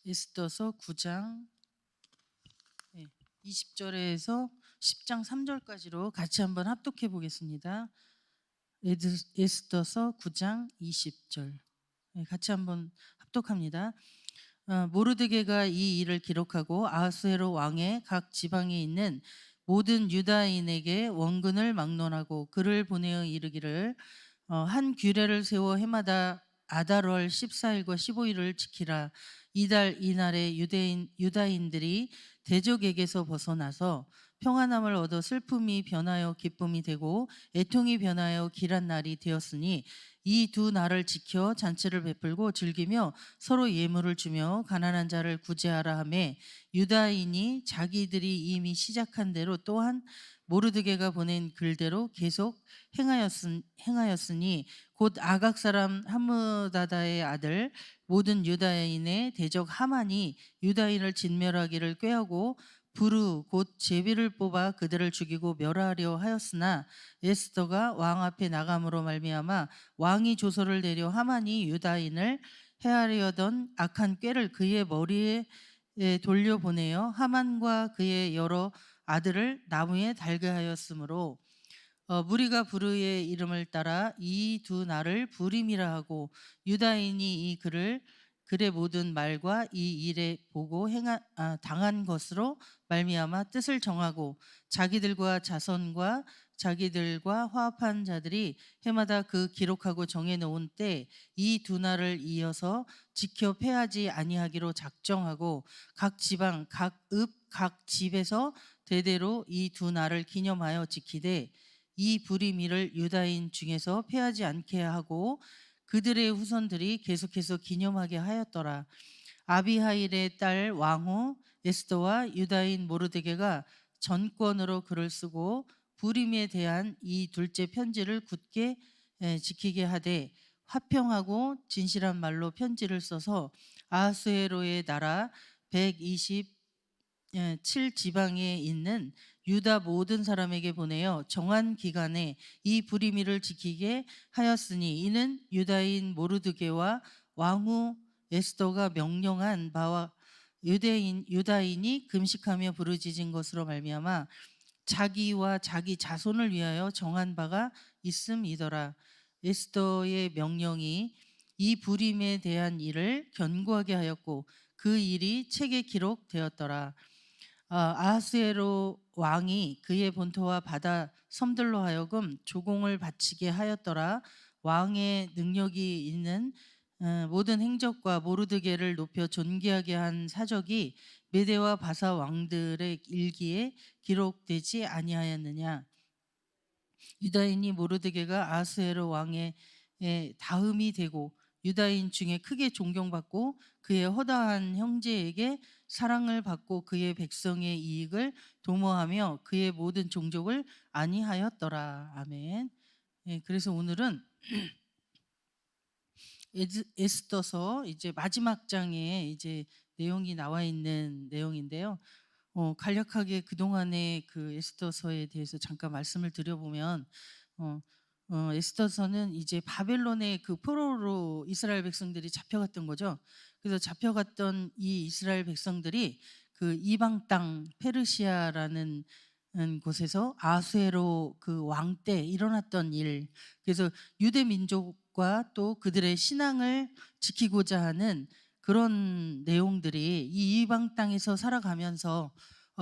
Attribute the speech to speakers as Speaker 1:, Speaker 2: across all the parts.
Speaker 1: 에스더서 9장 20절에서 10장 3절까지로 같이 한번 합독해 보겠습니다. 에스더서 9장 20절 같이 한번 합독합니다. 모르드게가 이 일을 기록하고 아하수에로 왕의 각 지방에 있는 모든 유다인에게 원근을 막론하고 글을 보내어 이르기를 한 규례를 세워 해마다 아달월 14일과 15일을 지키라. 이달 이날에 유다인들이 대적에게서 벗어나서 평안함을 얻어 슬픔이 변하여 기쁨이 되고 애통이 변하여 길한 날이 되었으니 이 두 날을 지켜 잔치를 베풀고 즐기며 서로 예물을 주며 가난한 자를 구제하라 하매 유다인이 자기들이 이미 시작한 대로 또한 모르드게가 보낸 글대로 계속 행하였으니 곧 아각 사람 함므다다의 아들 모든 유다인의 대적 하만이 유다인을 진멸하기를 꾀하고 부르 곧 제비를 뽑아 그들을 죽이고 멸하려 하였으나 에스더가 왕 앞에 나감으로 말미암아 왕이 조서를 내려 하만이 유다인을 해하려던 악한 꾀를 그의 머리에 돌려보내어 하만과 그의 여러 아들을 나무에 달게 하였으므로 무리가 부르의 이름을 따라 이 두 날을 부림이라 하고 유다인이 이 글의 모든 말과 이 일에 보고 당한 것으로 말미암아 뜻을 정하고 자기들과 자손과 자기들과 화합한 자들이 해마다 그 기록하고 정해놓은 때 이 두 날을 이어서 지켜 패하지 아니하기로 작정하고 각 지방 각 집에서 대대로 이 두 날을 기념하여 지키되 이 불임일을 유다인 중에서 패하지 않게 하고 그들의 후손들이 계속해서 기념하게 하였더라. 아비하일의 딸 왕후 에스더와 유다인 모르드게가 전권으로 글을 쓰고 불임에 대한 이 둘째 편지를 굳게 지키게 하되 화평하고 진실한 말로 편지를 써서 아하수에로의 나라 127지방에 있는 유다 모든 사람에게 보내어 정한 기간에 이 불임일을 지키게 하였으니 이는 유다인 모르드게와 왕후 에스더가 명령한 바와 유다인이 금식하며 부르짖은 것으로 말미암아 자기와 자기 자손을 위하여 정한 바가 있음이더라. 에스더의 명령이 이 불임에 대한 일을 견고하게 하였고 그 일이 책에 기록되었더라. 아하수에로 왕이 그의 본토와 바다 섬들로 하여금 조공을 바치게 하였더라. 왕의 능력이 있는 모든 행적과 모르드게를 높여 존귀하게 한 사적이 메대와 바사 왕들의 일기에 기록되지 아니하였느냐. 유다인이 모르드게가 아하수에로 왕의 다음이 되고 유다인 중에 크게 존경받고 그의 허다한 형제에게 사랑을 받고 그의 백성의 이익을 도모하며 그의 모든 종족을 안위하였더라. 아멘. 그래서 오늘은 에스더서 이제 마지막 장에 이제 내용이 나와 있는 내용인데요. 간략하게 그동안의 그 에스더서에 대해서 잠깐 말씀을 드려보면 에스더서는 이제 바벨론의 그 포로로 이스라엘 백성들이 잡혀갔던 거죠. 그래서 잡혀갔던 이 이스라엘 백성들이 그 이방 땅 페르시아라는 곳에서 아수에로 그 왕 때 일어났던 일, 그래서 유대 민족과 또 그들의 신앙을 지키고자 하는 그런 내용들이 이 이방 땅에서 살아가면서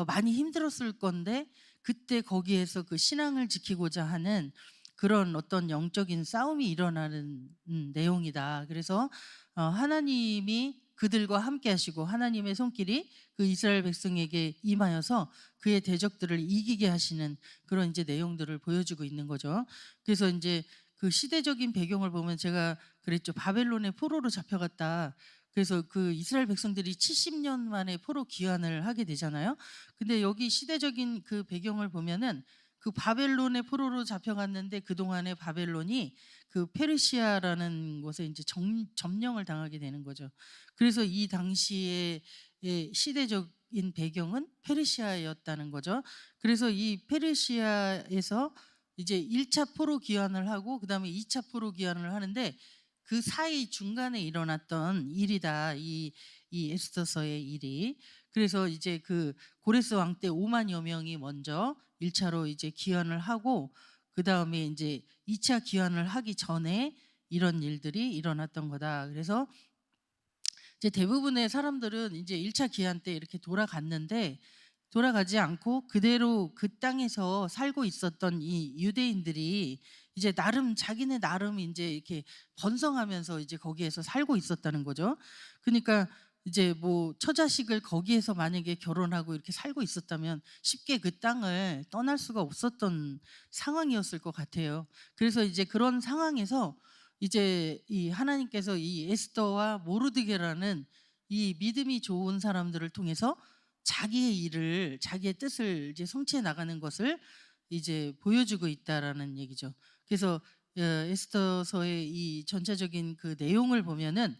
Speaker 1: 많이 힘들었을 건데 그때 거기에서 그 신앙을 지키고자 하는 그런 어떤 영적인 싸움이 일어나는 내용이다. 그래서 하나님이 그들과 함께 하시고 하나님의 손길이 그 이스라엘 백성에게 임하여서 그의 대적들을 이기게 하시는 그런 이제 내용들을 보여주고 있는 거죠. 그래서 이제 그 시대적인 배경을 보면 제가 그랬죠. 바벨론의 포로로 잡혀갔다. 그래서 그 이스라엘 백성들이 70년 만에 포로 귀환을 하게 되잖아요. 근데 여기 시대적인 그 배경을 보면은 그 바벨론의 포로로 잡혀갔는데 그동안에 바벨론이 그 페르시아라는 곳에 이제 점령을 당하게 되는 거죠. 그래서 이 당시의 시대적인 배경은 페르시아였다는 거죠. 그래서 이 페르시아에서 이제 1차 포로 귀환을 하고 그다음에 2차 포로 귀환을 하는데 그 사이 중간에 일어났던 일이다. 이 에스더서의 일이. 그래서 이제 그 고레스 왕 때 5만여 명이 먼저 1차로 이제 귀환을 하고 그다음에 이제 2차 귀환을 하기 전에 이런 일들이 일어났던 거다. 그래서 이제 대부분의 사람들은 이제 1차 귀환 때 이렇게 돌아갔는데 돌아가지 않고 그대로 그 땅에서 살고 있었던 이 유대인들이 이제 나름 자기네 나름 이제 이렇게 번성하면서 이제 거기에서 살고 있었다는 거죠. 그러니까 이제 뭐 처자식을 거기에서 만약에 결혼하고 이렇게 살고 있었다면 쉽게 그 땅을 떠날 수가 없었던 상황이었을 것 같아요. 그래서 이제 그런 상황에서 이제 이 하나님께서 이 에스더와 모르드게라는 이 믿음이 좋은 사람들을 통해서 자기의 일을 자기의 뜻을 이제 성취해 나가는 것을 이제 보여주고 있다라는 얘기죠. 그래서 에스더서의 이 전체적인 그 내용을 보면은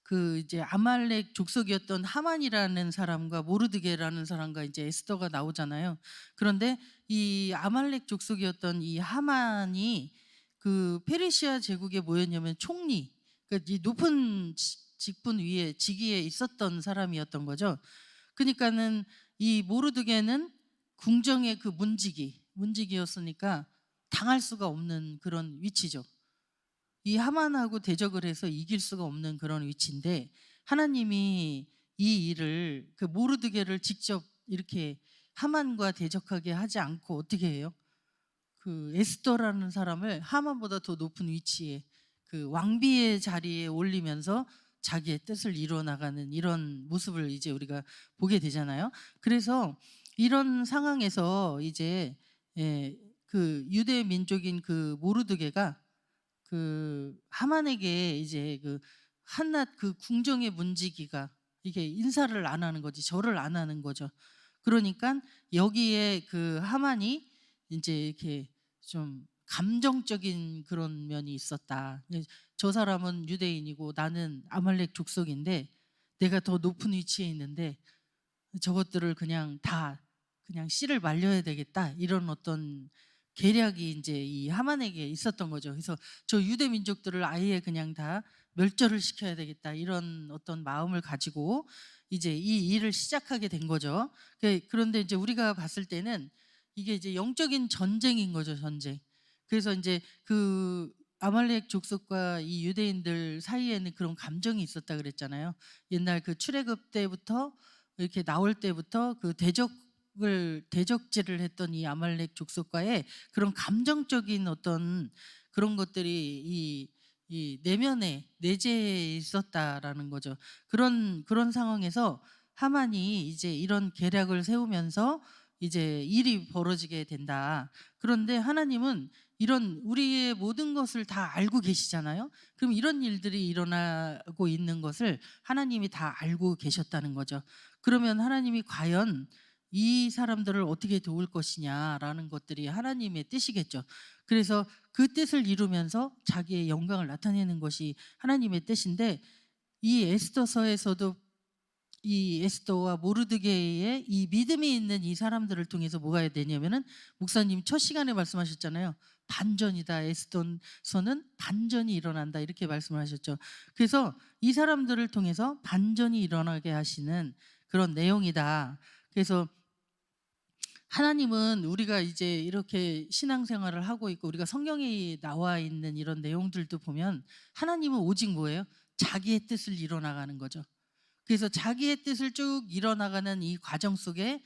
Speaker 1: 그 이제 아말렉 족속이었던 하만이라는 사람과 모르드게라는 사람과 이제 에스더가 나오잖아요. 그런데 이 아말렉 족속이었던 이 하만이 그 페르시아 제국의 뭐였냐면 총리, 그러니까 이 높은 직분 위에 직위에 있었던 사람이었던 거죠. 그러니까는 이 모르드게는 궁정의 그 문직이었으니까 당할 수가 없는 그런 위치죠. 이 하만하고 대적을 해서 이길 수가 없는 그런 위치인데 하나님이 이 일을 그 모르드게를 직접 이렇게 하만과 대적하게 하지 않고 어떻게 해요? 그 에스더라는 사람을 하만보다 더 높은 위치에 그 왕비의 자리에 올리면서 자기의 뜻을 이루어 나가는 이런 모습을 이제 우리가 보게 되잖아요. 그래서 이런 상황에서 이제 그 유대 민족인 그 모르드게가 그 하만에게 이제 그 한낱 그 궁정의 문지기가 이게 인사를 안 하는 거지, 절을 안 하는 거죠. 그러니까 여기에 그 하만이 이제 이렇게 좀 감정적인 그런 면이 있었다. 저 사람은 유대인이고 나는 아말렉 족속인데 내가 더 높은 위치에 있는데 저것들을 그냥 다 그냥 씨를 말려야 되겠다, 이런 어떤 계략이 이제 이 하만에게 있었던 거죠. 그래서 저 유대 민족들을 아예 그냥 다 멸절을 시켜야 되겠다, 이런 어떤 마음을 가지고 이제 이 일을 시작하게 된 거죠. 그런데 이제 우리가 봤을 때는 이게 이제 영적인 전쟁인 거죠, 전쟁. 그래서 이제 그 아말렉 족속과 이 유대인들 사이에는 그런 감정이 있었다 그랬잖아요. 옛날 그 출애굽 때부터 이렇게 나올 때부터 그 대적질을 했던 이 아말렉 족속과의 그런 감정적인 어떤 그런 것들이 이 내면에 내재해 있었다라는 거죠. 그런 상황에서 하만이 이제 이런 계략을 세우면서 이제 일이 벌어지게 된다. 그런데 하나님은 이런 우리의 모든 것을 다 알고 계시잖아요. 그럼 이런 일들이 일어나고 있는 것을 하나님이 다 알고 계셨다는 거죠. 그러면 하나님이 과연 이 사람들을 어떻게 도울 것이냐라는 것들이 하나님의 뜻이겠죠. 그래서 그 뜻을 이루면서 자기의 영광을 나타내는 것이 하나님의 뜻인데, 이 에스더서에서도 이 에스더와 모르드게의 이 믿음이 있는 이 사람들을 통해서 뭐가 되냐면은 목사님 첫 시간에 말씀하셨잖아요. 반전이다. 에스더서는 반전이 일어난다, 이렇게 말씀을 하셨죠. 그래서 이 사람들을 통해서 반전이 일어나게 하시는 그런 내용이다. 그래서 하나님은 우리가 이제 이렇게 신앙생활을 하고 있고 우리가 성경에 나와 있는 이런 내용들도 보면 하나님은 오직 뭐예요? 자기의 뜻을 이뤄나가는 거죠. 그래서 자기의 뜻을 쭉 이뤄나가는 이 과정 속에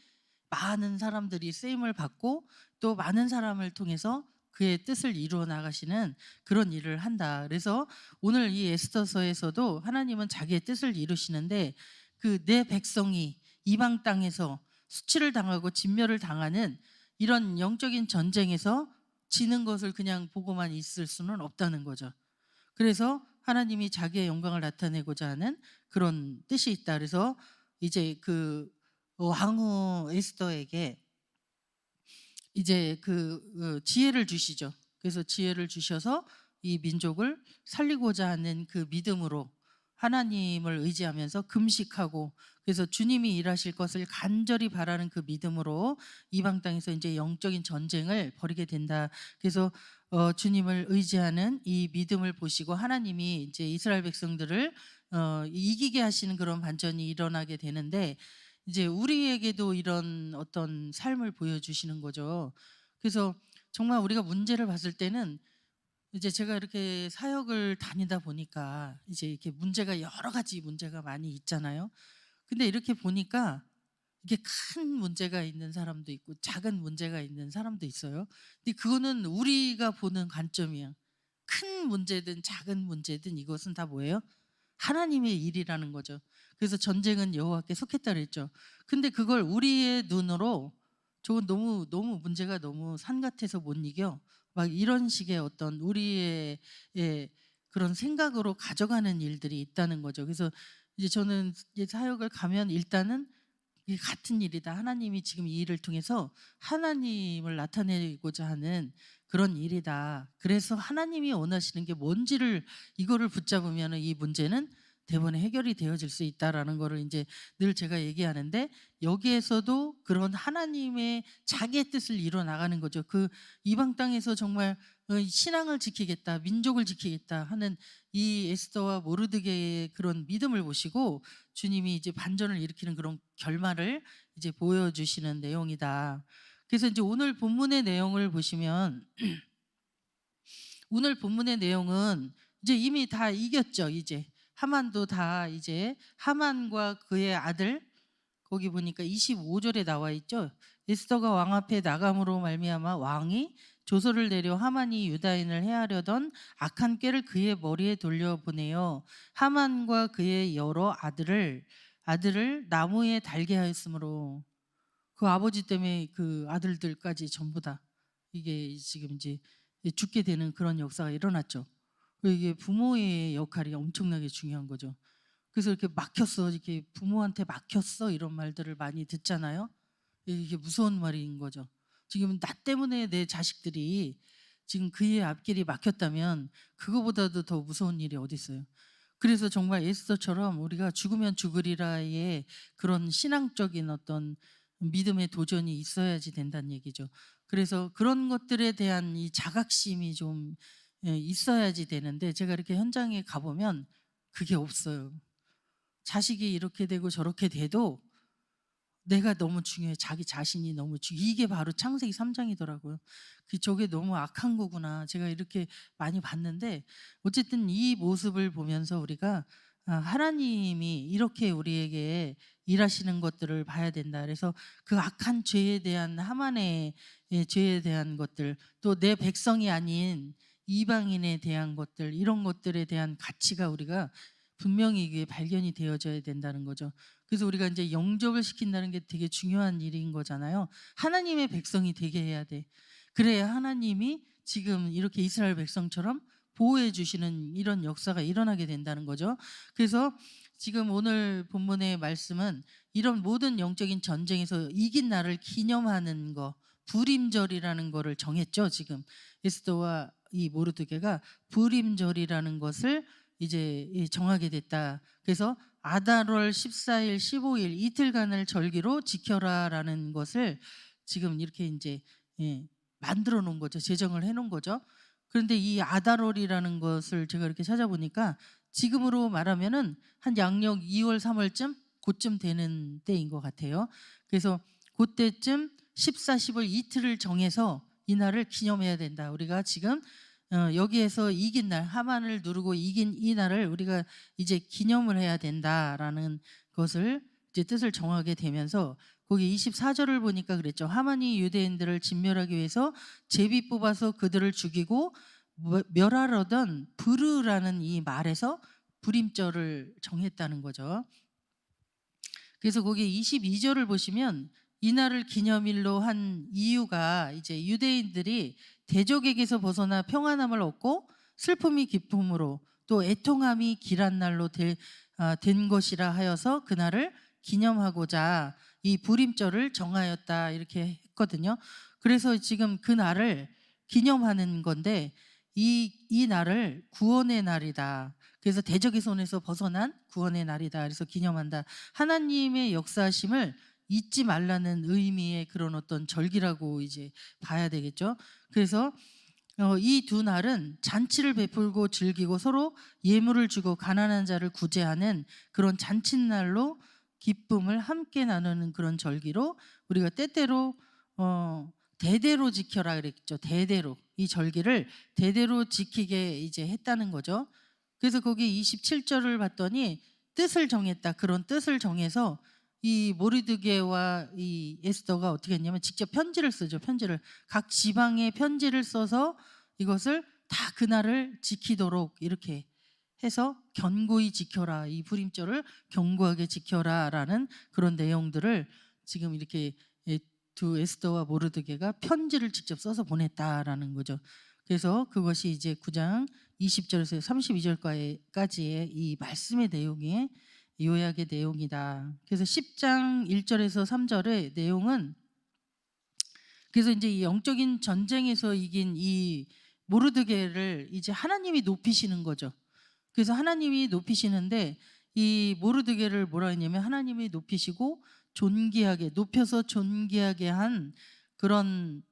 Speaker 1: 많은 사람들이 쓰임을 받고 또 많은 사람을 통해서 그의 뜻을 이루어 나가시는 그런 일을 한다. 그래서 오늘 이 에스더서에서도 하나님은 자기의 뜻을 이루시는데 그 내 백성이 이방 땅에서 수치를 당하고 진멸을 당하는 이런 영적인 전쟁에서 지는 것을 그냥 보고만 있을 수는 없다는 거죠. 그래서 하나님이 자기의 영광을 나타내고자 하는 그런 뜻이 있다. 그래서 이제 그 왕후 에스더에게 이제 그 지혜를 주시죠. 그래서 지혜를 주셔서 이 민족을 살리고자 하는 그 믿음으로 하나님을 의지하면서 금식하고, 그래서 주님이 일하실 것을 간절히 바라는 그 믿음으로 이방 땅에서 이제 영적인 전쟁을 벌이게 된다. 그래서 주님을 의지하는 이 믿음을 보시고 하나님이 이제 이스라엘 백성들을 이기게 하시는 그런 반전이 일어나게 되는데, 이제 우리에게도 이런 어떤 삶을 보여주시는 거죠. 그래서 정말 우리가 문제를 봤을 때는, 이제 제가 이렇게 사역을 다니다 보니까 이제 이렇게 문제가 여러 가지 문제가 많이 있잖아요. 근데 이렇게 보니까 이게 큰 문제가 있는 사람도 있고 작은 문제가 있는 사람도 있어요. 근데 그거는 우리가 보는 관점이야. 큰 문제든 작은 문제든 이것은 다 뭐예요? 하나님의 일이라는 거죠. 그래서 전쟁은 여호와께 속했다 그랬죠. 근데 그걸 우리의 눈으로 저건 너무 너무 문제가 너무 산 같아서 못 이겨, 막 이런 식의 어떤 우리의 그런 생각으로 가져가는 일들이 있다는 거죠. 그래서 이제 저는 이제 사역을 가면 일단은 이게 같은 일이다. 하나님이 지금 이 일을 통해서 하나님을 나타내고자 하는 그런 일이다. 그래서 하나님이 원하시는 게 뭔지를 이거를 붙잡으면 이 문제는 대부분 해결이 되어질 수 있다라는 거를 이제 늘 제가 얘기하는데, 여기에서도 그런 하나님의 자기의 뜻을 이뤄 나가는 거죠. 그 이방 땅에서 정말 신앙을 지키겠다, 민족을 지키겠다 하는 이 에스더와 모르드게의 그런 믿음을 보시고 주님이 이제 반전을 일으키는 그런 결말을 이제 보여주시는 내용이다. 그래서 이제 오늘 본문의 내용을 보시면 오늘 본문의 내용은 이제 이미 다 이겼죠. 이제 하만도 다, 이제 하만과 그의 아들, 거기 보니까 25절에 나와 있죠. 에스더가 왕 앞에 나감으로 말미암아 왕이 조서를 내려 하만이 유다인을 해하려던 악한 꾀를 그의 머리에 돌려보내요. 하만과 그의 여러 아들을 나무에 달게 하였으므로, 그 아버지 때문에 그 아들들까지 전부 다 이게 지금 이제 죽게 되는 그런 역사가 일어났죠. 이게 부모의 역할이 엄청나게 중요한 거죠. 그래서 이렇게 막혔어, 이렇게 부모한테 막혔어, 이런 말들을 많이 듣잖아요. 이게 무서운 말인 거죠. 지금 나 때문에 내 자식들이 지금 그의 앞길이 막혔다면 그거보다도 더 무서운 일이 어디 있어요. 그래서 정말 에스더처럼 우리가 죽으면 죽으리라의 그런 신앙적인 어떤 믿음의 도전이 있어야지 된다는 얘기죠. 그래서 그런 것들에 대한 이 자각심이 좀 있어야지 되는데, 제가 이렇게 현장에 가보면 그게 없어요. 자식이 이렇게 되고 저렇게 돼도 내가 너무 중요해. 자기 자신이 너무 중요해. 이게 바로 창세기 3장이더라고요. 저게 너무 악한 거구나. 제가 이렇게 많이 봤는데, 어쨌든 이 모습을 보면서 우리가 하나님이 이렇게 우리에게 일하시는 것들을 봐야 된다. 그래서 그 악한 죄에 대한, 하만의 죄에 대한 것들, 또 내 백성이 아닌 이방인에 대한 것들, 이런 것들에 대한 가치가 우리가 분명히 이게 발견이 되어져야 된다는 거죠. 그래서 우리가 이제 영접을 시킨다는 게 되게 중요한 일인 거잖아요. 하나님의 백성이 되게 해야 돼. 그래야 하나님이 지금 이렇게 이스라엘 백성처럼 보호해 주시는 이런 역사가 일어나게 된다는 거죠. 그래서 지금 오늘 본문의 말씀은 이런 모든 영적인 전쟁에서 이긴 날을 기념하는 거, 불임절이라는 거를 정했죠. 지금 에스더와 이 모르드게가 불임절이라는 것을 이제 정하게 됐다. 그래서 아달월 14일, 15일 이틀간을 절기로 지켜라라는 것을 지금 이렇게 이제 만들어 놓은 거죠. 제정을 해 놓은 거죠. 그런데 이 아달월이라는 것을 제가 이렇게 찾아보니까 지금으로 말하면은 한 양력 2월, 3월쯤 그쯤 되는 때인 것 같아요. 그래서 그때쯤 14, 15일 이틀을 정해서 이 날을 기념해야 된다. 우리가 지금 여기에서 이긴 날, 하만을 누르고 이긴 이 날을 우리가 이제 기념을 해야 된다라는 것을 이제 뜻을 정하게 되면서, 거기 24절을 보니까 그랬죠. 하만이 유대인들을 진멸하기 위해서 제비 뽑아서 그들을 죽이고 멸하려던 부르라는 이 말에서 불임절을 정했다는 거죠. 그래서 거기 22절을 보시면 이날을 기념일로 한 이유가, 이제 유대인들이 대적에게서 벗어나 평안함을 얻고 슬픔이 기쁨으로 또 애통함이 길한 날로 된 것이라 하여서 그날을 기념하고자 이 불임절을 정하였다, 이렇게 했거든요. 그래서 지금 그 날을 기념하는 건데, 이 날을 구원의 날이다. 그래서 대적의 손에서 벗어난 구원의 날이다. 그래서 기념한다. 하나님의 역사하심을 잊지 말라는 의미의 그런 어떤 절기라고 이제 봐야 되겠죠. 그래서 이 두 날은 잔치를 베풀고 즐기고 서로 예물을 주고 가난한 자를 구제하는 그런 잔칫날로 기쁨을 함께 나누는 그런 절기로 우리가 때때로 대대로 지켜라 그랬죠. 대대로 이 절기를 대대로 지키게 이제 했다는 거죠. 그래서 거기 27절을 봤더니 뜻을 정했다. 그런 뜻을 정해서 이 모르드게와 이 에스더가 어떻게 했냐면 직접 편지를 쓰죠. 편지를 각 지방에 편지를 써서 이것을 다 그날을 지키도록 이렇게 해서 견고히 지켜라. 이 불임절을 견고하게 지켜라라는 그런 내용들을 지금 이렇게 두 에스더와 모르드게가 편지를 직접 써서 보냈다라는 거죠. 그래서 그것이 이제 9장 20절에서 32절까지의 이 말씀의 내용이 요약의 내용이다. 그래서 10장 1절에서 3절의 내용은 그래서 이제 이 영적인 전쟁에서 이긴 이 모르드게를 이제 하나님이 높이시는 거죠. 그래서 하나님이 높이시는데 이 모르드게를 뭐라 했냐면 하나님이 높이시고 존귀하게 높여서 존귀하게 한 그런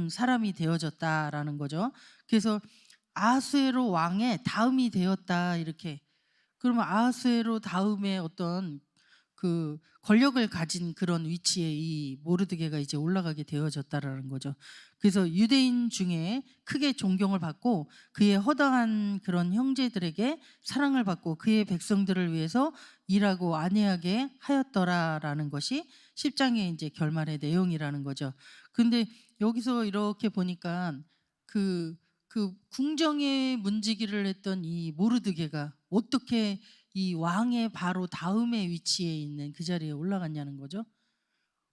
Speaker 1: 사람이 되어졌다라는 거죠. 그래서 아하수에로 왕의 다음이 되었다 이렇게. 그러면 아하수에로 다음에 어떤 그 권력을 가진 그런 위치에 이 모르드게가 이제 올라가게 되어졌다라는 거죠. 그래서 유대인 중에 크게 존경을 받고 그의 허다한 그런 형제들에게 사랑을 받고 그의 백성들을 위해서 일하고 안해하게 하였더라라는 것이 10장의 이제 결말의 내용이라는 거죠. 근데 여기서 이렇게 보니까 그 궁정의 문지기를 했던 이 모르드게가 어떻게 이 왕의 바로 다음의 위치에 있는 그 자리에 올라갔냐는 거죠.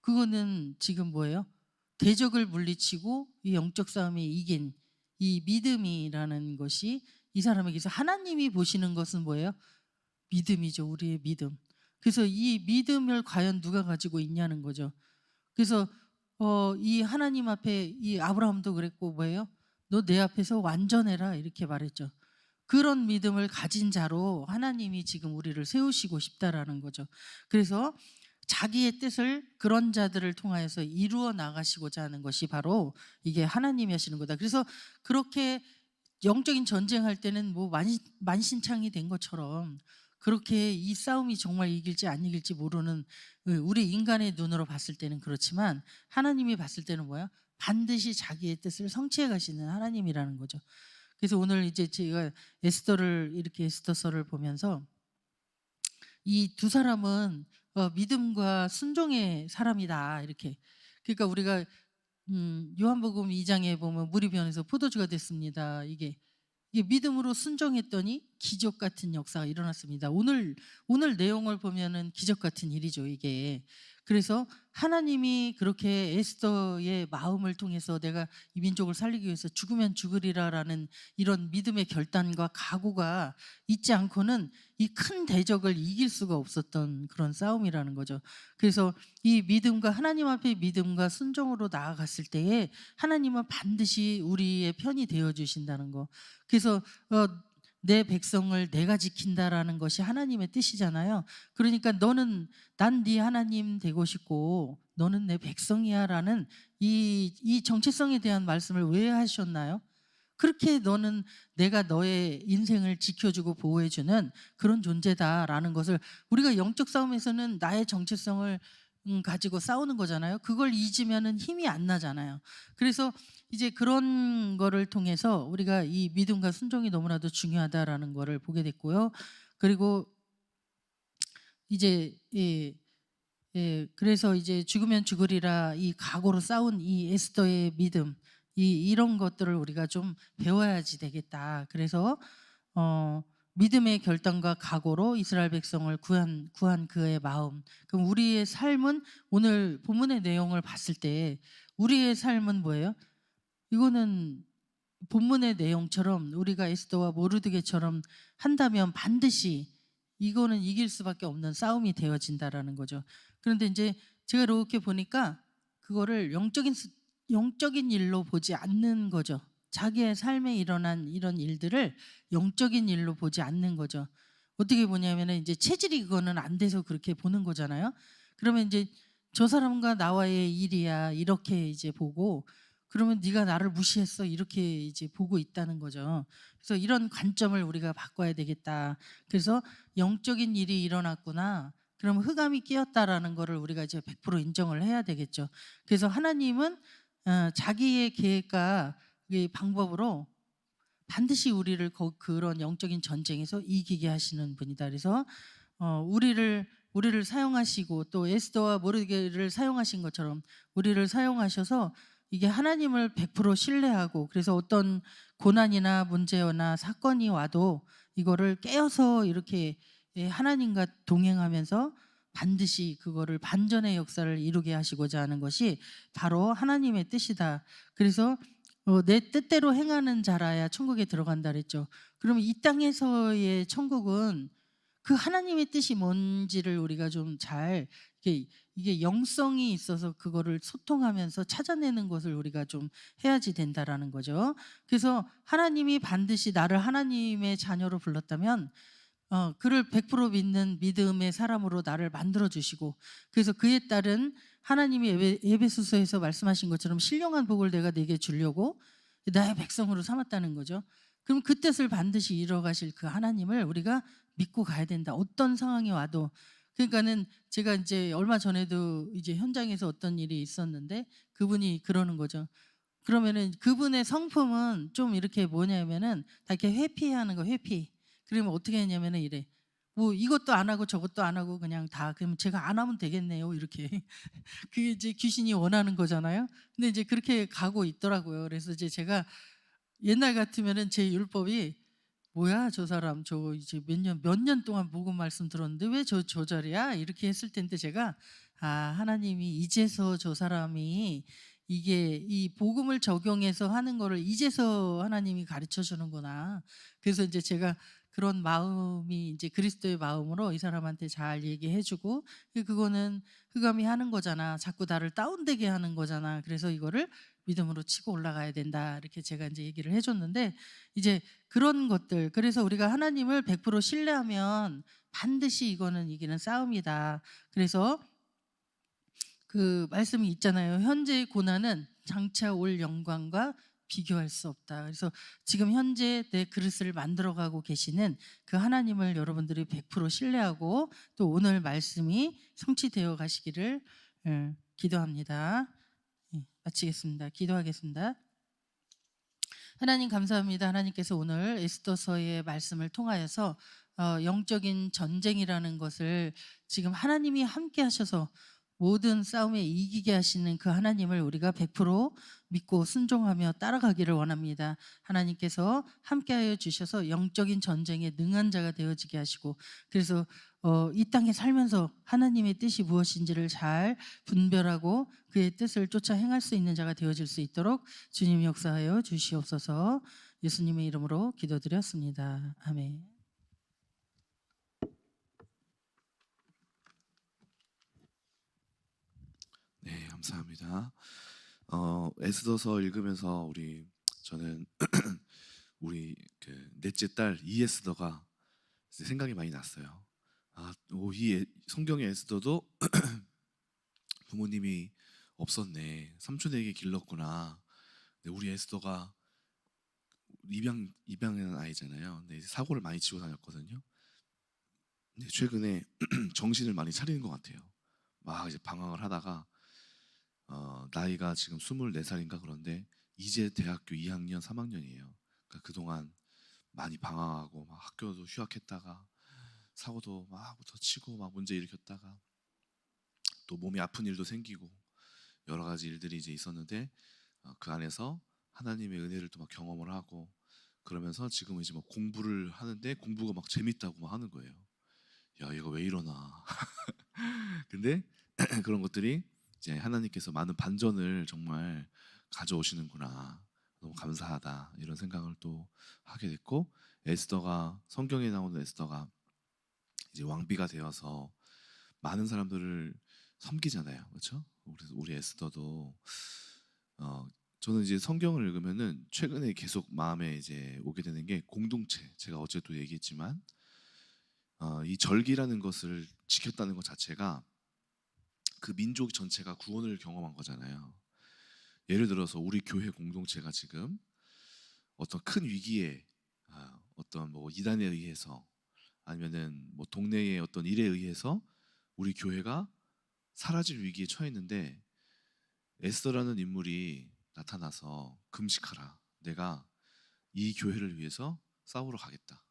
Speaker 1: 그거는 지금 뭐예요? 대적을 물리치고 이 영적 싸움에 이긴 이 믿음이라는 것이 이 사람에게서 하나님이 보시는 것은 뭐예요? 믿음이죠. 우리의 믿음. 그래서 이 믿음을 과연 누가 가지고 있냐는 거죠. 그래서 이 하나님 앞에 이 아브라함도 그랬고 뭐예요? 너 내 앞에서 완전해라 이렇게 말했죠. 그런 믿음을 가진 자로 하나님이 지금 우리를 세우시고 싶다라는 거죠. 그래서 자기의 뜻을 그런 자들을 통하여서 이루어 나가시고자 하는 것이 바로 이게 하나님이 하시는 거다. 그래서 그렇게 영적인 전쟁할 때는 뭐 만신창이 된 것처럼 그렇게 이 싸움이 정말 이길지 안 이길지 모르는 우리 인간의 눈으로 봤을 때는 그렇지만 하나님이 봤을 때는 뭐야? 반드시 자기의 뜻을 성취해 가시는 하나님이라는 거죠. 그래서 오늘 이제 제가 에스더를 이렇게 에스더서를 보면서 이 두 사람은 믿음과 순종의 사람이다 이렇게. 그러니까 우리가 요한복음 2장에 보면 물이 변해서 포도주가 됐습니다. 이게 믿음으로 순종했더니 기적 같은 역사가 일어났습니다. 오늘 내용을 보면은 기적 같은 일이죠, 이게. 그래서 하나님이 그렇게 에스더의 마음을 통해서 내가 이 민족을 살리기 위해서 죽으면 죽으리라라는 이런 믿음의 결단과 각오가 있지 않고는 이 큰 대적을 이길 수가 없었던 그런 싸움이라는 거죠. 그래서 이 믿음과 하나님 앞에 믿음과 순종으로 나아갔을 때에 하나님은 반드시 우리의 편이 되어 주신다는 거. 그래서 내 백성을 내가 지킨다라는 것이 하나님의 뜻이잖아요. 그러니까 난 네 하나님 되고 싶고 너는 내 백성이야라는 이 정체성에 대한 말씀을 왜 하셨나요? 그렇게 너는 내가 너의 인생을 지켜주고 보호해주는 그런 존재다라는 것을 우리가 영적 싸움에서는 나의 정체성을 가지고 싸우는 거잖아요. 그걸 잊으면은 힘이 안 나잖아요. 그래서 이제 그런 거를 통해서 우리가 이 믿음과 순종이 너무나도 중요하다라는 거를 보게 됐고요. 그리고 이제 그래서 이제 죽으면 죽으리라 이 각오로 싸운 이 에스더의 믿음 이런 것들을 우리가 좀 배워야지 되겠다. 그래서 믿음의 결단과 각오로 이스라엘 백성을 구한 그의 마음. 그럼 우리의 삶은 오늘 본문의 내용을 봤을 때 우리의 삶은 뭐예요? 이거는 본문의 내용처럼 우리가 에스더와 모르드게처럼 한다면 반드시 이거는 이길 수밖에 없는 싸움이 되어진다라는 거죠. 그런데 이제 제가 이렇게 보니까 그거를 영적인 일로 보지 않는 거죠. 자기의 삶에 일어난 이런 일들을 영적인 일로 보지 않는 거죠. 어떻게 보냐면은 이제 체질이 그거는 안 돼서 그렇게 보는 거잖아요. 그러면 이제 '저 사람과 나와의 일이야.' 이렇게 이제 보고, 그러면 '네가 나를 무시했어.' 이렇게 이제 보고 있다는 거죠. 그래서 이런 관점을 우리가 바꿔야 되겠다. 그래서 '영적인 일이 일어났구나. 그럼 흑암이 끼었다.'라는 거를 우리가 이제 100% 인정을 해야 되겠죠. 그래서 하나님은 자기의 계획과 이 방법으로 반드시 우리를 그런 영적인 전쟁에서 이기게 하시는 분이다. 그래서 우리를 사용하시고, 또 에스더와 모르드게를 사용하신 것처럼 우리를 사용하셔서 이게 하나님을 100% 신뢰하고, 그래서 어떤 고난이나 문제나 사건이 와도 이거를 깨어서 이렇게 하나님과 동행하면서 반드시 그거를 반전의 역사를 이루게 하시고자 하는 것이 바로 하나님의 뜻이다. 그래서 내 뜻대로 행하는 자라야 천국에 들어간다 그랬죠. 그러면 이 땅에서의 천국은 그 하나님의 뜻이 뭔지를 우리가 좀 잘, 이게 영성이 있어서 그거를 소통하면서 찾아내는 것을 우리가 좀 해야지 된다라는 거죠. 그래서 하나님이 반드시 나를 하나님의 자녀로 불렀다면 그를 100% 믿는 믿음의 사람으로 나를 만들어 주시고, 그래서 그에 따른 하나님이 에베소서에서 말씀하신 것처럼 신령한 복을 내가 네게 주려고 나의 백성으로 삼았다는 거죠. 그럼 그 뜻을 반드시 이뤄 가실 그 하나님을 우리가 믿고 가야 된다. 어떤 상황이 와도. 그러니까는 제가 이제 얼마 전에도 이제 현장에서 어떤 일이 있었는데 그분이 그러는 거죠. 그러면은 그분의 성품은 좀 이렇게 뭐냐면은 다 이렇게 회피하는 거, 회피. 그러면 어떻게 했냐면은 이래. 뭐 이것도 안 하고 저것도 안 하고 그냥 다, 그러면 제가 안 하면 되겠네요. 이렇게. 그게 이제 귀신이 원하는 거잖아요. 근데 이제 그렇게 가고 있더라고요. 그래서 이제 제가 옛날 같으면은 제 율법이 뭐야 저 사람 저 이제 몇 년 동안 복음 말씀 들었는데 왜 저 자리야? 이렇게 했을 텐데, 제가 하나님이 이제서 저 사람이 이게 이 복음을 적용해서 하는 거를 이제서 하나님이 가르쳐 주는구나. 그래서 이제 제가 그런 마음이 이제 그리스도의 마음으로 이 사람한테 잘 얘기해 주고, 그거는 흑암이 하는 거잖아. 자꾸 나를 다운되게 하는 거잖아. 그래서 이거를 믿음으로 치고 올라가야 된다. 이렇게 제가 이제 얘기를 해 줬는데, 이제 그런 것들, 그래서 우리가 하나님을 100% 신뢰하면 반드시 이거는 이기는 싸움이다. 그래서 그 말씀이 있잖아요. 현재의 고난은 장차 올 영광과 비교할 수 없다. 그래서 지금 현재 내 그릇을 만들어가고 계시는 그 하나님을 여러분들이 100% 신뢰하고, 또 오늘 말씀이 성취되어 가시기를 기도합니다. 마치겠습니다. 기도하겠습니다. 하나님 감사합니다. 하나님께서 오늘 에스더서의 말씀을 통하여서 영적인 전쟁이라는 것을 지금 하나님이 함께 하셔서 모든 싸움에 이기게 하시는 그 하나님을 우리가 100% 믿고 순종하며 따라가기를 원합니다. 하나님께서 함께하여 주셔서 영적인 전쟁에 능한 자가 되어지게 하시고, 그래서 이 땅에 살면서 하나님의 뜻이 무엇인지를 잘 분별하고 그의 뜻을 쫓아 행할 수 있는 자가 되어질 수 있도록 주님 역사하여 주시옵소서. 예수님의 이름으로 기도드렸습니다. 아멘.
Speaker 2: 네, 감사합니다. 에스더서 읽으면서 저는 우리 그 넷째 딸 이에스더가 생각이 많이 났어요. 이 성경의 에스더도 부모님이 없었네. 삼촌에게 길렀구나. 근데 우리 에스더가 입양한 아이잖아요. 근데 이제 사고를 많이 치고 다녔거든요. 근데 최근에 정신을 많이 차리는 것 같아요. 막 이제 방황을 하다가 나이가 지금 24살인가 그런데 이제 대학교 2학년, 3학년이에요. 그러니까 그동안 많이 방황하고 막 학교도 휴학했다가 사고도 막 더 치고 막 문제 일으켰다가 또 몸이 아픈 일도 생기고 여러 가지 일들이 이제 있었는데 그 안에서 하나님의 은혜를 또 막 경험을 하고 그러면서 지금 이제 막 공부를 하는데 공부가 막 재밌다고 막 하는 거예요. 야, 이거 왜 이러나. 근데 그런 것들이 이제 하나님께서 많은 반전을 정말 가져오시는구나. 너무 감사하다. 이런 생각을 또 하게 됐고, 에스더가 성경에 나오는 에스더가 이제 왕비가 되어서 많은 사람들을 섬기잖아요. 그렇죠? 우리 에스더도 저는 이제 성경을 읽으면은 최근에 계속 마음에 이제 오게 되는 게 공동체. 제가 어제도 얘기했지만 이 절기라는 것을 지켰다는 것 자체가 그 민족 전체가 구원을 경험한 거잖아요. 예를 들어서 우리 교회 공동체가 지금 어떤 큰 위기에 어떤 뭐 이단에 의해서 아니면은 뭐 동네의 어떤 일에 의해서 우리 교회가 사라질 위기에 처했는데 에스더라는 인물이 나타나서 금식하라. 내가 이 교회를 위해서 싸우러 가겠다.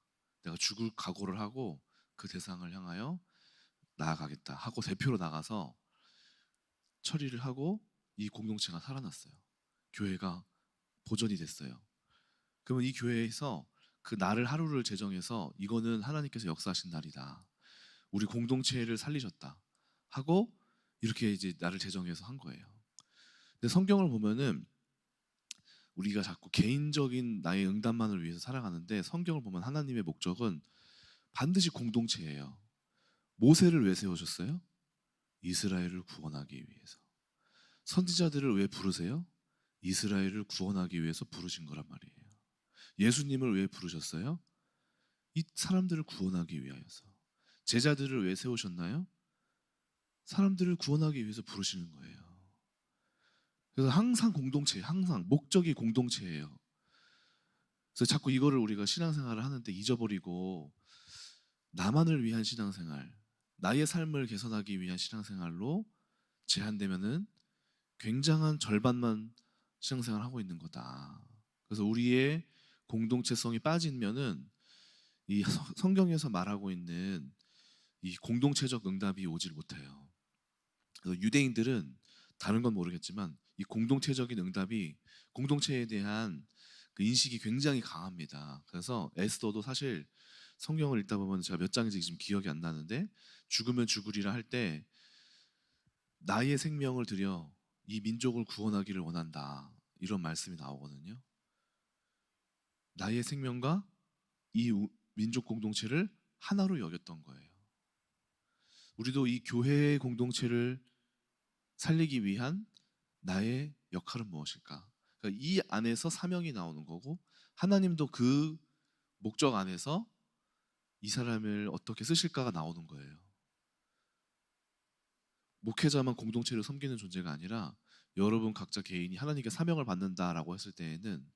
Speaker 2: 내가 죽을 각오를 하고 그 대상을 향하여 나아가겠다 하고 대표로 나가서 처리를 하고 이 공동체가 살아났어요. 교회가 보존이 됐어요. 그러면 이 교회에서 그 날을 하루를 제정해서 이거는 하나님께서 역사하신 날이다. 우리 공동체를 살리셨다 하고 이렇게 이제 날을 제정해서 한 거예요. 근데 성경을 보면은 우리가 자꾸 개인적인 나의 응답만을 위해서 살아가는데 성경을 보면 하나님의 목적은 반드시 공동체예요. 모세를 왜 세우셨어요? 이스라엘을 구원하기 위해서. 선지자들을 왜 부르세요? 이스라엘을 구원하기 위해서 부르신 거란 말이에요. 예수님을 왜 부르셨어요? 이 사람들을 구원하기 위하여서. 제자들을 왜 세우셨나요? 사람들을 구원하기 위해서 부르시는 거예요. 그래서 항상 공동체, 항상 목적이 공동체예요. 그래서 자꾸 이거를 우리가 신앙생활을 하는데 잊어버리고 나만을 위한 신앙생활, 나의 삶을 개선하기 위한 신앙생활로 제한되면은 굉장한 절반만 신앙생활을 하고 있는 거다. 그래서 우리의 공동체성이 빠지면은 이 성경에서 말하고 있는 이 공동체적 응답이 오질 못해요. 그래서 유대인들은 다른 건 모르겠지만 이 공동체적인 응답이 공동체에 대한 그 인식이 굉장히 강합니다. 그래서 에스더도 사실 성경을 읽다 보면 제가 몇 장인지 지금 기억이 안 나는데 죽으면 죽으리라 할 때 나의 생명을 들여 이 민족을 구원하기를 원한다 이런 말씀이 나오거든요. 나의 생명과 이 민족 공동체를 하나로 여겼던 거예요. 우리도 이 교회의 공동체를 살리기 위한 나의 역할은 무엇일까? 그러니까 이 안에서 사명이 나오는 거고 하나님도 그 목적 안에서 이 사람을 어떻게 쓰실까가 나오는 거예요. 목회자만 공동체를 섬기는 존재가 아니라 여러분 각자 개인이 하나님께 사명을 받는다라고 했을 때에는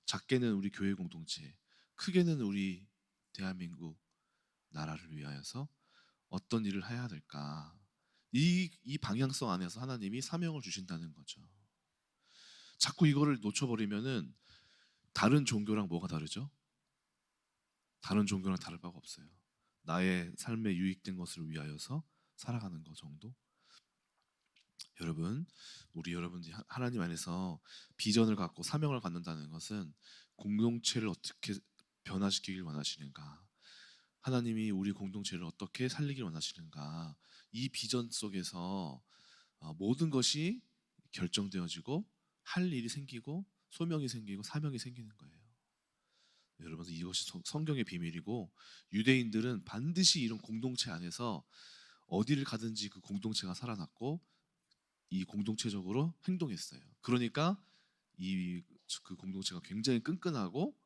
Speaker 2: 작게는 우리 교회 공동체, 크게는 우리 대한민국 나라를 위하여서 어떤 일을 해야 될까? 이 방향성 안에서 하나님이 사명을 주신다는 거죠. 자꾸 이거를 놓쳐버리면은 다른 종교랑 뭐가 다르죠? 다른 종교랑 다를 바가 없어요. 나의 삶에 유익된 것을 위하여서 살아가는 것 정도. 여러분, 우리 여러분들이 하나님 안에서 비전을 갖고 사명을 갖는다는 것은 공동체를 어떻게 변화시키길 원하시는가? 하나님이 우리 공동체를 어떻게 살리길 원하시는가? 이 비전 속에서 모든 것이 결정되어지고 할 일이 생기고 소명이 생기고 사명이 생기는 거예요. 여러분 이것이 성경의 비밀이고 유대인들은 반드시 이런 공동체 안에서 어디를 가든지 그 공동체가 살아났고 이 공동체적으로 행동했어요. 그러니까 이 그 공동체가 굉장히 끈끈하고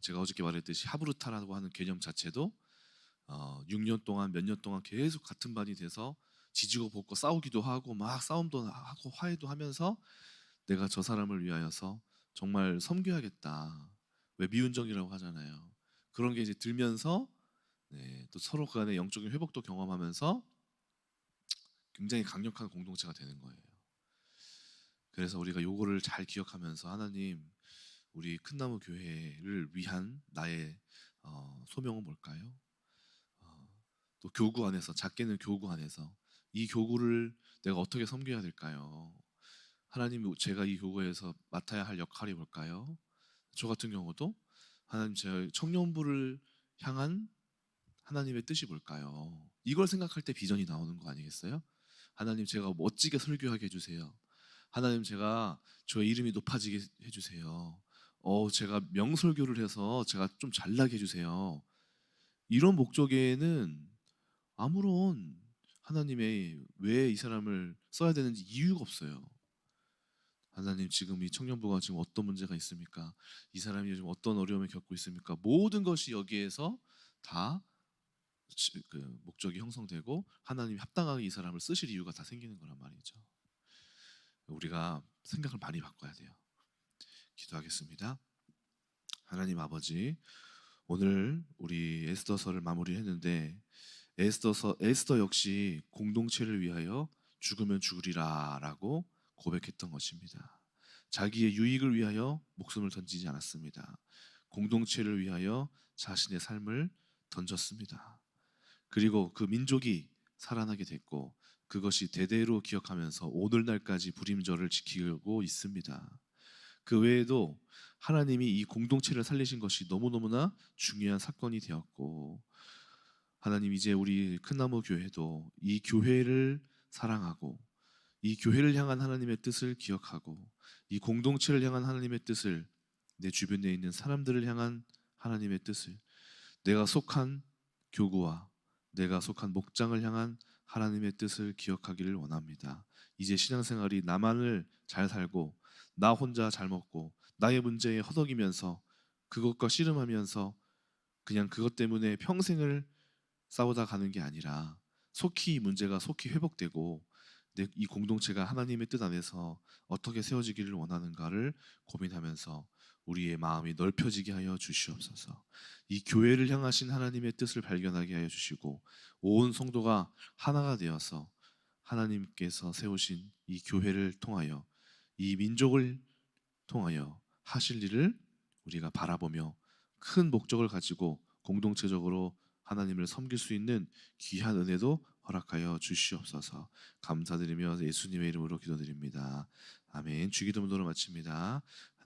Speaker 2: 제가 어저께 말했듯이 하브루타라고 하는 개념 자체도 6년 동안 몇 년 동안 계속 같은 반이 돼서 지지고 볶고 싸우기도 하고 막 싸움도 하고 화해도 하면서 내가 저 사람을 위하여서 정말 섬겨야겠다. 왜 미운정이라고 하잖아요. 그런 게 이제 들면서 또 서로 간의 영적인 회복도 경험하면서 굉장히 강력한 공동체가 되는 거예요. 그래서 우리가 요거를 잘 기억하면서 하나님 우리 큰나무 교회를 위한 나의 소명은 뭘까요? 또 교구 안에서 작게는 교구 안에서 이 교구를 내가 어떻게 섬겨야 될까요? 하나님 제가 이 교구에서 맡아야 할 역할이 뭘까요? 저 같은 경우도 하나님 제 청년부를 향한 하나님의 뜻이 뭘까요? 이걸 생각할 때 비전이 나오는 거 아니겠어요? 하나님 제가 멋지게 설교하게 해주세요. 하나님 제가 저의 이름이 높아지게 해주세요. 제가 명설교를 해서 제가 좀 잘나게 해주세요. 이런 목적에는 아무런 하나님의 왜 이 사람을 써야 되는지 이유가 없어요. 하나님, 지금 이 청년부가 지금 어떤 문제가 있습니까? 이 사람이 요즘 어떤 어려움을 겪고 있습니까? 모든 것이 여기에서 다 그 목적이 형성되고 하나님이 합당하게 이 사람을 쓰실 이유가 다 생기는 거란 말이죠. 우리가 생각을 많이 바꿔야 돼요. 기도하겠습니다. 하나님 아버지, 오늘 우리 에스더서를 마무리했는데 에스더 역시 공동체를 위하여 죽으면 죽으리라라고 고백했던 것입니다. 자기의 유익을 위하여 목숨을 던지지 않았습니다. 공동체를 위하여 자신의 삶을 던졌습니다. 그리고 그 민족이 살아나게 됐고 그것이 대대로 기억하면서 오늘날까지 불임절을 지키고 있습니다. 그 외에도 하나님이 이 공동체를 살리신 것이 너무너무나 중요한 사건이 되었고, 하나님 이제 우리 큰나무 교회도 이 교회를 사랑하고 이 교회를 향한 하나님의 뜻을 기억하고 이 공동체를 향한 하나님의 뜻을, 내 주변에 있는 사람들을 향한 하나님의 뜻을, 내가 속한 교구와 내가 속한 목장을 향한 하나님의 뜻을 기억하기를 원합니다. 이제 신앙생활이 나만을 잘 살고 나 혼자 잘 먹고 나의 문제에 허덕이면서 그것과 씨름하면서 그냥 그것 때문에 평생을 싸우다 가는 게 아니라 속히 문제가 속히 회복되고 이 공동체가 하나님의 뜻 안에서 어떻게 세워지기를 원하는가를 고민하면서 우리의 마음이 넓혀지게 하여 주시옵소서. 이 교회를 향하신 하나님의 뜻을 발견하게 하여 주시고 온 성도가 하나가 되어서 하나님께서 세우신 이 교회를 통하여 이 민족을 통하여 하실 일을 우리가 바라보며 큰 목적을 가지고 공동체적으로 하나님을 섬길 수 있는 귀한 은혜도 허락하여 주시옵소서. 감사드리며 예수님의 이름으로 기도드립니다. 아멘. 주기도문으로 마칩니다.